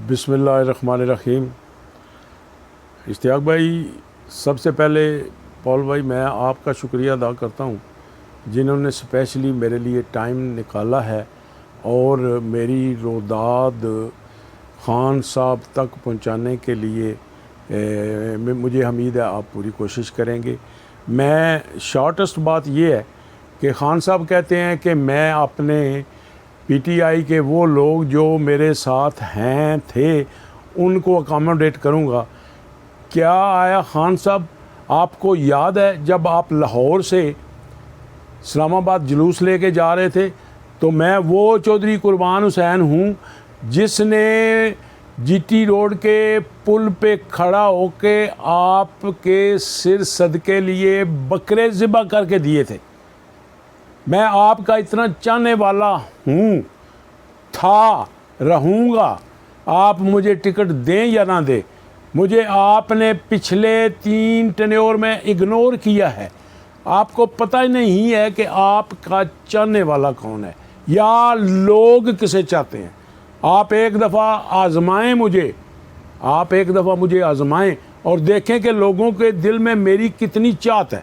बिस्मिल्लाहिर्रहमानिर्रहीम। इश्तियाक भाई, सबसे पहले पॉल भाई मैं आपका शुक्रिया अदा करता हूँ जिन्होंने स्पेशली मेरे लिए टाइम निकाला है और मेरी रोदाद खान साहब तक पहुँचाने के लिए मुझे उम्मीद है आप पूरी कोशिश करेंगे। मैं शॉर्टेस्ट बात ये है कि खान साहब कहते हैं कि मैं अपने पीटीआई के वो लोग जो मेरे साथ हैं थे उनको अकोमोडेट करूँगा। क्या आया खान साहब, आपको याद है जब आप लाहौर से इस्लामाबाद जुलूस लेके जा रहे थे तो मैं वो चौधरी कुर्बान हुसैन हूँ जिसने जीटी रोड के पुल पे खड़ा होके आपके सिर सदके लिए बकरे ज़िबा करके दिए थे। मैं आपका इतना चाहने वाला हूँ, था, रहूँगा। आप मुझे टिकट दें या ना दें, मुझे आपने पिछले 3 टेन्योर में इग्नोर किया है। आपको पता ही नहीं है कि आपका चाहने वाला कौन है या लोग किसे चाहते हैं। आप एक दफ़ा आजमाएं मुझे, आप एक दफ़ा मुझे आजमाएं और देखें कि लोगों के दिल में मेरी कितनी चाहत है।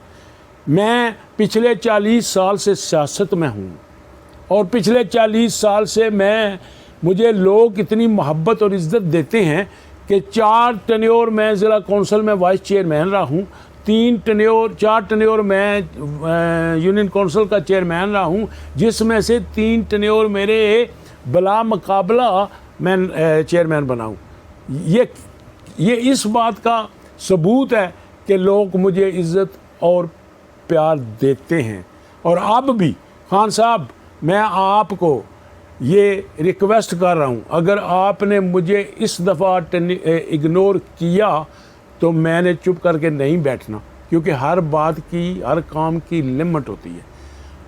मैं पिछले 40 साल से सियासत में हूँ और पिछले 40 साल से मुझे लोग इतनी मोहब्बत और इज़्ज़त देते हैं कि 4 टेन्योर मैं ज़िला कौंसिल में वाइस चेयरमैन रहा हूँ, 4 टेन्योर मैं यूनियन कौंसिल का चेयरमैन रहा हूँ, जिसमें से 3 टेन्योर मेरे बला मुकाबला मैं चेयरमैन बना हूँ। ये इस बात का सबूत है कि लोग मुझे इज़्ज़त और प्यार देते हैं। और अब भी खान साहब, मैं आपको ये रिक्वेस्ट कर रहा हूँ, अगर आपने मुझे इस दफ़ा इग्नोर किया तो मैंने चुप करके नहीं बैठना, क्योंकि हर बात की, हर काम की लिमिट होती है।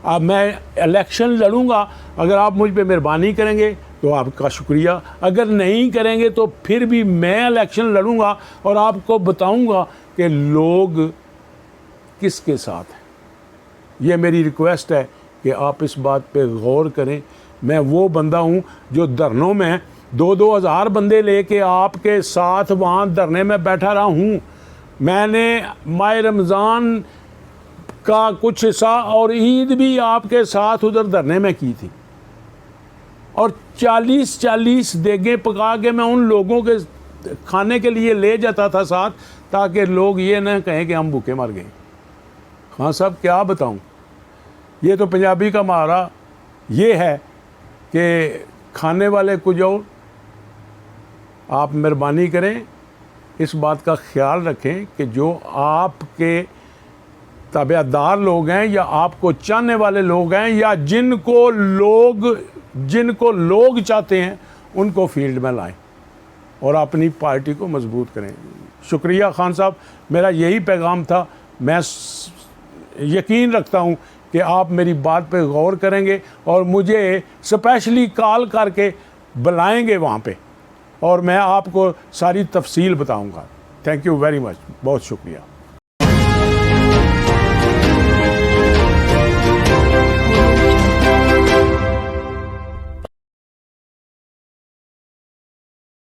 अब मैं इलेक्शन लड़ूंगा, अगर आप मुझ पे मेहरबानी करेंगे तो आपका शुक्रिया, अगर नहीं करेंगे तो फिर भी मैं इलेक्शन लड़ूंगा और आपको बताऊंगा कि लोग किसके साथ हैं। ये मेरी रिक्वेस्ट है कि आप इस बात पे गौर करें। मैं वो बंदा हूँ जो धरनों में 2-2 हज़ार बंदे लेके आपके साथ वहाँ धरने में बैठा रहा हूँ। मैंने माह रमज़ान का कुछ हिस्सा और ईद भी आपके साथ उधर धरने में की थी और 40-40 देगें पका के मैं उन लोगों के खाने के लिए ले जाता था साथ, ताकि लोग ये न कहें कि हम भूखे मर गए। हाँ साहब, क्या बताऊं, ये तो पंजाबी का मुहावरा ये है कि खाने वाले कुछ और। आप मेहरबानी करें, इस बात का ख्याल रखें कि जो आपके ताबेदार लोग हैं या आपको चाहने वाले लोग हैं या जिनको लोग चाहते हैं उनको फील्ड में लाएं और अपनी पार्टी को मजबूत करें। शुक्रिया खान साहब, मेरा यही पैगाम था। मैं यकीन रखता हूँ कि आप मेरी बात पे गौर करेंगे और मुझे स्पेशली कॉल करके बुलाएंगे वहाँ पे और मैं आपको सारी तफसील बताऊँगा। थैंक यू वेरी मच, बहुत शुक्रिया।